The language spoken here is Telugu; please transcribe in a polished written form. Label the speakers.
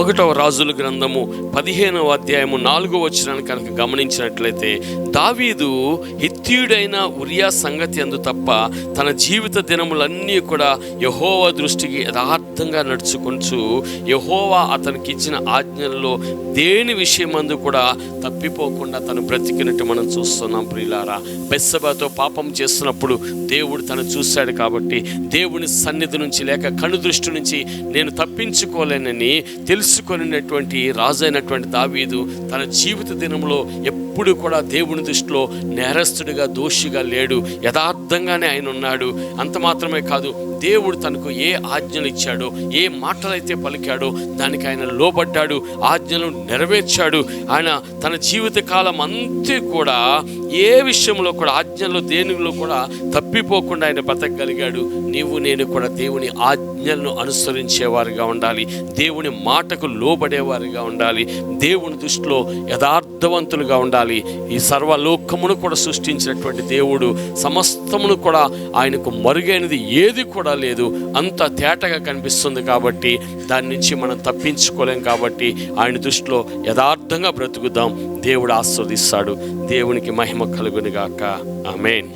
Speaker 1: 1వ రాజుల గ్రంథము 15వ అధ్యాయము 4వ వచనాన్ని కనుక గమనించినట్లయితే, దావీదు హిత్తీయుడైన ఉరియా సంగతి అందు తప్ప తన జీవిత దినములన్నీ కూడా యెహోవా దృష్టికి యథార్థంగా నడుచుకుంటూ యెహోవా అతనికి ఇచ్చిన ఆజ్ఞల్లో దేని విషయమందు కూడా తప్పిపోకుండా తను బ్రతికినట్టు మనం చూస్తున్నాం. ప్రియులారా, బెత్షెబతో పాపం చేస్తున్నప్పుడు దేవుడు తను చూశాడు కాబట్టి దేవుని సన్నిధి నుంచి లేక కను దృష్టి నుంచి నేను తప్పించుకోలేనని తెలుసుకొనినటువంటి రాజు అయినటువంటి దావీదు తన జీవిత దినంలో ఎప్పుడు కూడా దేవుని దృష్టిలో నేరస్తుడిగా దోషిగా లేడు, యథార్థంగానే ఆయన ఉన్నాడు. అంత మాత్రమే కాదు, దేవుడు తనకు ఏ ఆజ్ఞలు ఇచ్చాడో, ఏ మాటలైతే పలికాడో దానికి ఆయన లోబడ్డాడు, ఆజ్ఞలు నెరవేర్చాడు. ఆయన తన జీవిత కాలం అంతా కూడా ఏ విషయంలో కూడా ఆజ్ఞల్లో దేనిలో కూడా తప్పిపోకుండా ఆయన బతకగలిగాడు. నీవు నేను కూడా దేవుని ఆజ్ఞలను అనుసరించేవారుగా ఉండాలి, దేవుని మాటకు లోబడేవారుగా ఉండాలి, దేవుని దృష్టిలో యథార్థవంతులుగా ఉండాలి. ఈ సర్వలోకమును కూడా సృష్టించినటువంటి దేవుడు సమస్తమును కూడా ఆయనకు మరుగైనది ఏది కూడా లేదు, అంత తేటగా కనిపిస్తుంది. కాబట్టి దాని నుంచి మనం తప్పించుకోలేం. కాబట్టి ఆయన దృష్టిలో యథార్థంగా బ్రతుకుదాం. దేవుడు ఆశీర్వదిస్తాడు. దేవునికి మహిమ కలుగునుగాక. ఆమేన్.